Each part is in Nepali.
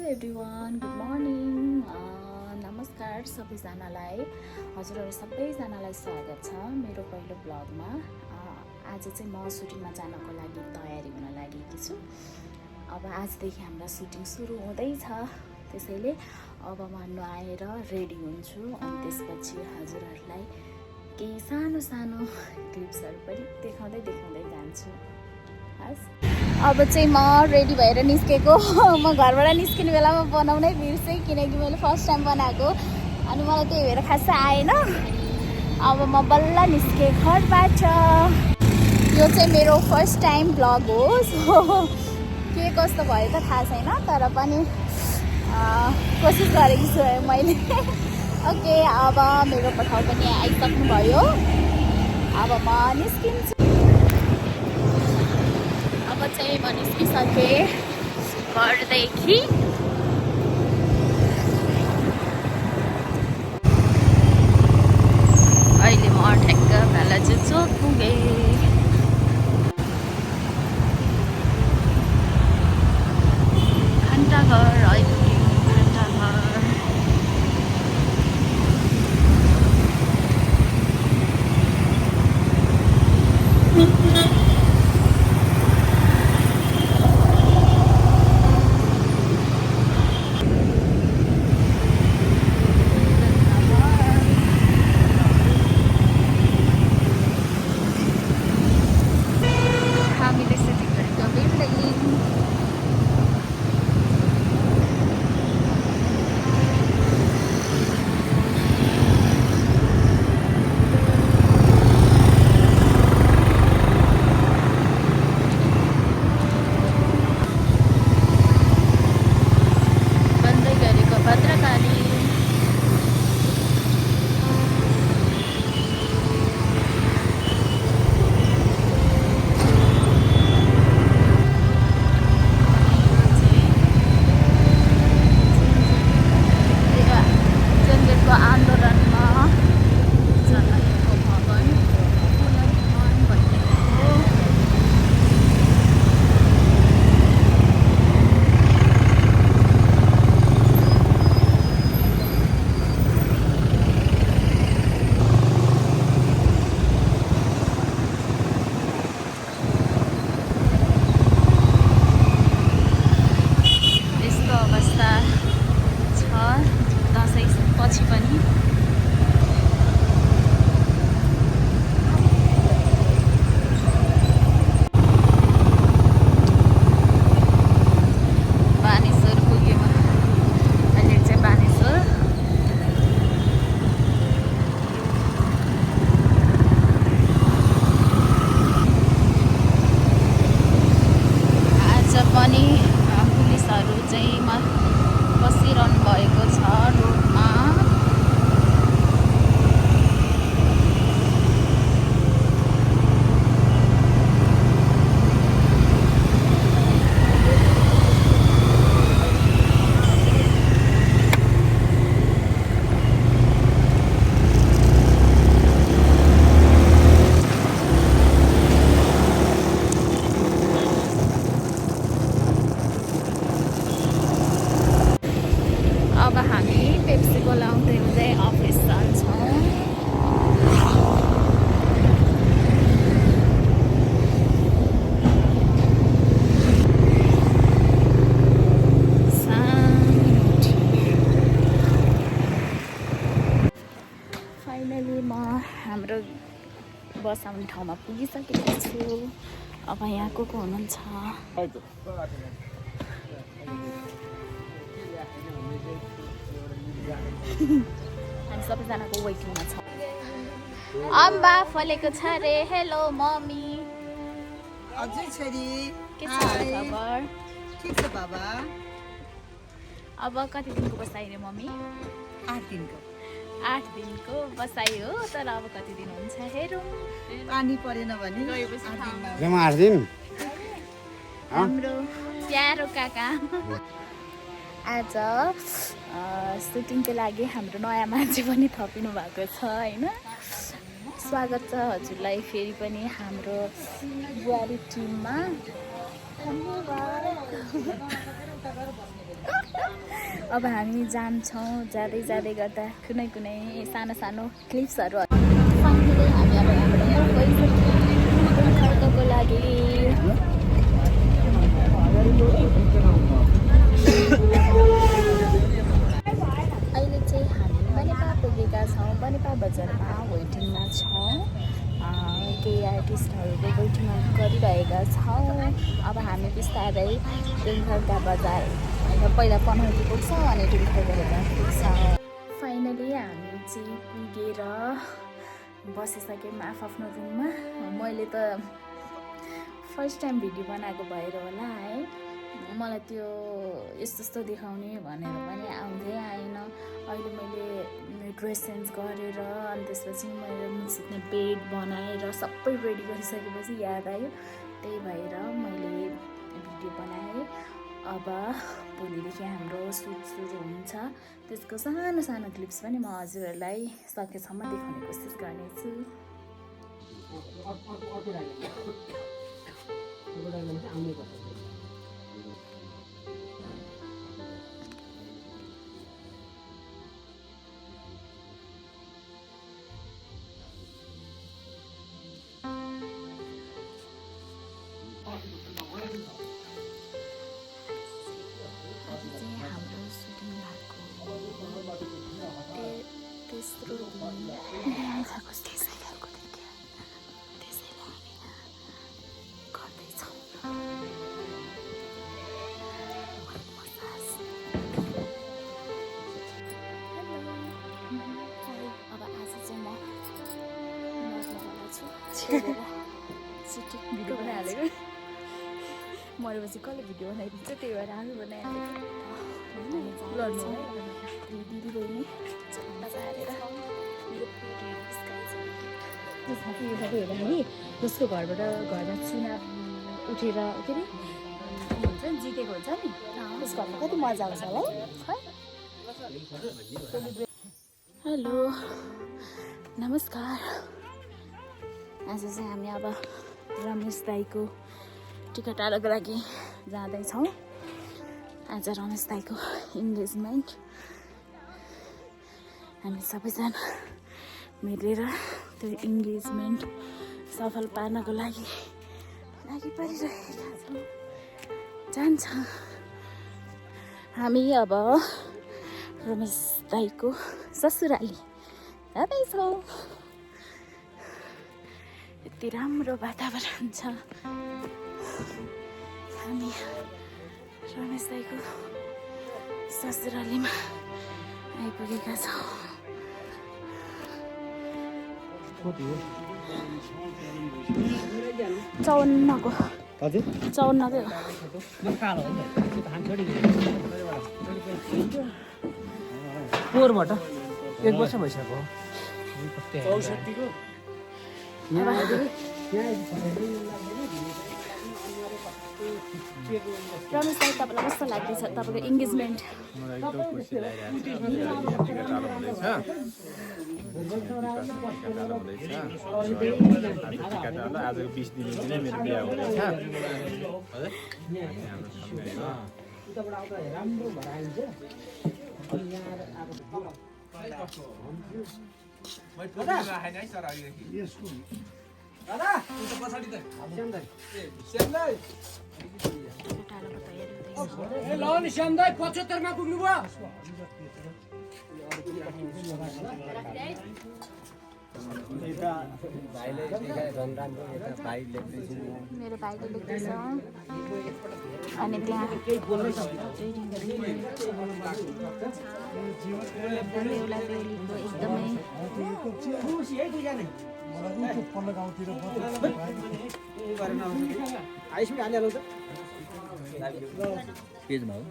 Everyone, good morning. नमस्कार सबैजनालाई, हजुरहरू सबैजनालाई स्वागत छ मेरो पहिलो ब्लगमा। आज चाहिँ म सुटिङमा जानको लागि तयारी हुन लागेकी छु। अब आजदेखि हाम्रो सुटिङ सुरु हुँदैछ, त्यसैले अब म नुहाएर रेडी हुन्छु अनि त्यसपछि हजुरहरूलाई केही सानो सानो क्लिप्सहरू पनि देखाउँदै जान्छु। अब चाहिँ म रेडी भएर निस्केको। म घरबाट निस्किने बेलामा बनाउनै बिर्सेँ, किनकि मैले फर्स्ट टाइम बनाएको अनि मलाई त्यही भएर खासै आएन। अब म बल्ल निस्केँ घरबाट। यो चाहिँ मेरो फर्स्ट टाइम ब्लग हो, सो के कस्तो भयो त थाहा छैन, तर पनि कोसिस गरेकी छु मैले। ओके, अब मेरो पठाउ पनि आइसक्नु भयो। अब म निस्किन्छु। अब चाहिँ म निस्किसकेँ घरदेखि। अहिले म ठ्याक्क बालाजु चोक पुगेँ। घन्टाघर आइपुग्यौँ, घन्टाघर। पुलिसहरू चाहिँ बसिरहनु भएको छ रोडमा। अब हामी पेप्सी बोलाउँदै हुँदै अफिस जान्छौँ। फाइनली म हाम्रो बस आउने ठाउँमा पुगिसकेको छु। अब यहाँ को हुनुहुन्छ? हामी सबैजनाको वेटिङमा छ। अम्बा फलेको छ रे। Hello mummy. अझै छोरी के छ खबर? ठिक छ बाबा। अब कति दिनको बसाइ रे मम्मी? 8 दिनको। 8 दिनको बसाइ हो, तर अब कति दिन हुन्छ हेरौँ। पानी परेन भने 8 दिन। हाम्रो प्यारो काका आज सुटिङको लागि हाम्रो नयाँ मान्छे पनि थपिनु भएको छ होइन। स्वागत छ हजुरलाई फेरि पनि हाम्रो बुहारी टिममा। धन्यवाद। अब हामी जान्छौँ जाँदै जाँदै गर्दा कुनै कुनै सानो सानो क्लिप्सहरू फाइनली हामी अब यहाँबाट गइसक्यौँ खर्कको लागि। अहिले चाहिँ हामी बनेपा पुगेका छौँ। बनेपा बजारमा वेटिङमा छौँ। केही आर्टिस्टहरूको वेटिङ गरिरहेका छौँ। अब हामी बिस्तारै ढुङ्खर्का बजार पहिला पनौती पुग्छौँ अनि ढुङ्खर्का बजार पुग्छौँ। फाइनली हामी चाहिँ पुगेर बसिसक्यौँ आफ्नो रुममा। मैले त फर्स्ट टाइम भिडियो बनाएको भएर होला है, मलाई त्यो यस्तो देखाउने भनेर पनि आउँदै आएन। अहिले मैले ड्रेस चेन्ज गरेर अनि त्यसपछि मैले सुत्ने बेड बनाएर सबै रेडी गरिसकेपछि याद आयो, त्यही भएर मैले भिडियो बनाएँ। अब भोलिदेखि हाम्रो सुट सुरु हुन्छ, त्यसको सानो सानो क्लिप्स पनि म हजुरहरूलाई सकेसम्म देखाउने कोसिस गर्नेछु। हाम्रो सुटिङ भएको तेस्रो दिन त्यसै खालको देखियो, त्यसैले हामी गर्दैछौँ मसाज। अब आज चाहिँ म छु भिडियो बनाइहालेको, मरेपछि कसले भिडियो बनाइदिन्छ, त्यही भएर आफै बनाइहालेको। दिदी बहिनी पारेर त्यसमा चाहिँ यो सबै हेर्दा हामी जसको घरमा चुनाव उठेर के अरे हुन्छ नि, जितेको हुन्छ नि, त्यस घरमा कति मजा आउँछ होला है। हेलो नमस्कार। आज चाहिँ हामी अब रमेश दाईको टिकट हाल्नको लागि जाँदैछौँ। आज रमेश दाईको इन्गेजमेन्ट। हामी सबैजना मिलेर त्यो इन्गेजमेन्ट सफल पार्नको लागि परिरहेका छौँ। जान्छ हामी अब रमेश दाईको ससुराली जाँदैछौँ। यति राम्रो वातावरण छ। हामी रमेश दाईको ससुरालीमा आइपुगेका छौँ। 54 को हजुर 54 को पोहोरबाट 1 वर्ष भइसक्यो। 64 को रमेश दाई तपाईँलाई कस्तो लाग्दैछ तपाईँको इन्गेजमेन्ट? मलाई एकदम खुसी लागिरहेको छ। मेरो टिका टालो हुँदैछ। टिका टालो आजको 20 दिनको नै मेरो बिहा हुँदैछ। मेरो भाइले लेख्दैछ अनि त्यहाँ बेहुला बेहुलीको एकदमै पेजमा हो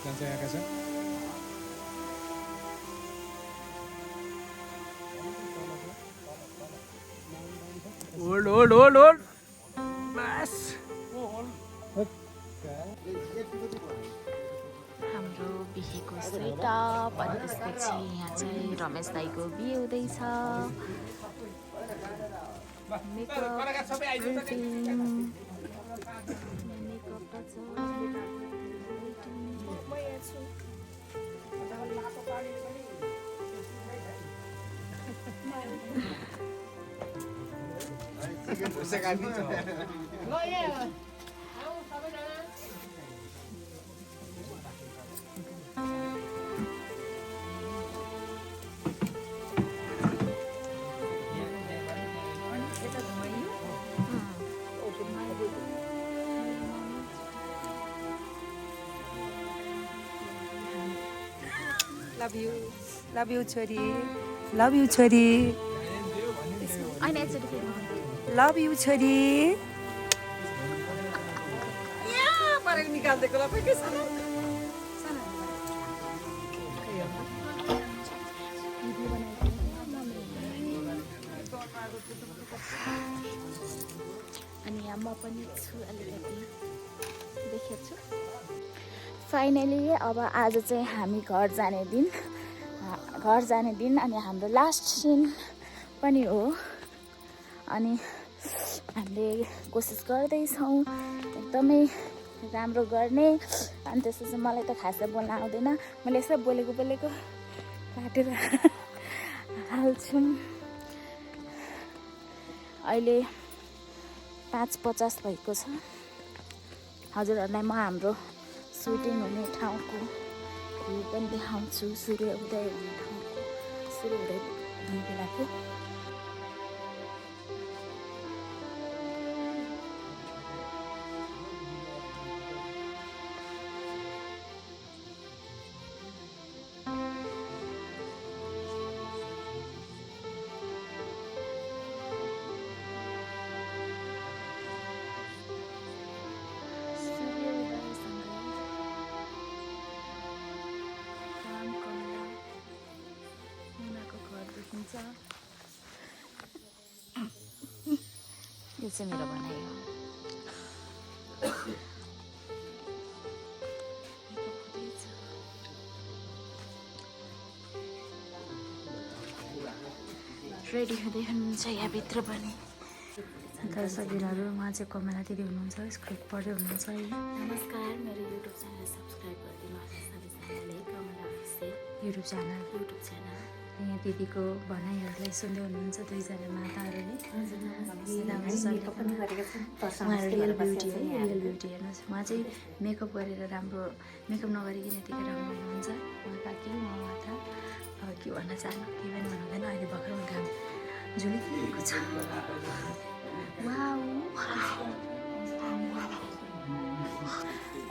जान्छ यहाँका छ होल्ड होल्ड होल्ड होल्ड बस हाम्रो बिहेको सेटअप अनि त्यसपछि यहाँ चाहिँ रमेश दाईको बिहे हुँदैछ लभ यू छोरी लभ यू छोरी अनि एकचोटि फेरि लभ यू छोरी परेको निकाल्दिएको ल के छ अनि यहाँ म पनि छु अलिकति देखेको छु फाइनली अब आज चाहिँ हामी घर जाने दिन अनि हाम्रो लास्ट सिन पनि हो अनि हामीले कोसिस गर्दैछौँ एकदमै राम्रो गर्ने अनि त्यसपछि मलाई त खासै बोल्न आउँदैन मैले यसो बोलेको काटेर हाल्छौँ अहिले 5:50 भएको छ हजुरहरूलाई म हाम्रो सुटिङ हुने ठाउँको भ्यू पनि देखाउँछु सूर्य उदय हुने ठाउँको सूर्य उदय हुने बेलाको यो चाहिँ मेरो भनाइ हो रेडी हुँदै हुनुहुन्छ यहाँभित्र पनि दर्शकहरू उहाँ चाहिँ कमला दिदी हुनुहुन्छ स्क्रिप्ट पढ्दै हुनुहुन्छ है नमस्कार मेरो युट्युब च्यानल सब्सक्राइब गरिदिनु होला सबैजनाले कमला अफिसियल युट्युब च्यानल यहाँ दिदीको भनाइहरूलाई सुन्दै हुनुहुन्छ दुईजना माताहरूले रियल ब्युटी है रियल ब्युटी हेर्नुहोस् उहाँ चाहिँ मेकअप गरेर राम्रो मेकअप नगरिकन यतिकै राम्रो हुनुहुन्छ उहाँ काकी म माता के भन्न चाहनु के पनि भन्नुहुँदैन अहिले भर्खर घाम झुलिरहेको छ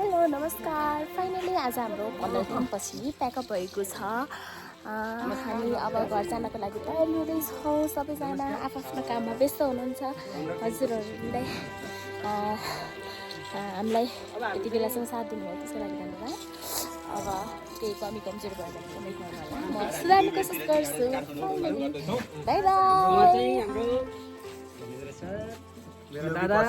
हेलो नमस्कार फाइनली आज हाम्रो 15 दिनपछि प्याकअप भएको छ हामी अब घर जानको लागि तयारी हुँदैछौँ सबैजना आफ्नो काममा व्यस्त हुनुहुन्छ हजुरहरूलाई हामीलाई यति बेलासम्म साथ दिनुभयो त्यसको लागि धन्यवाद अब केही कमी कमजोरी भयो भने मेक्नु होला म सुधार्ने कोसिस गर्छु बाई बाई दादा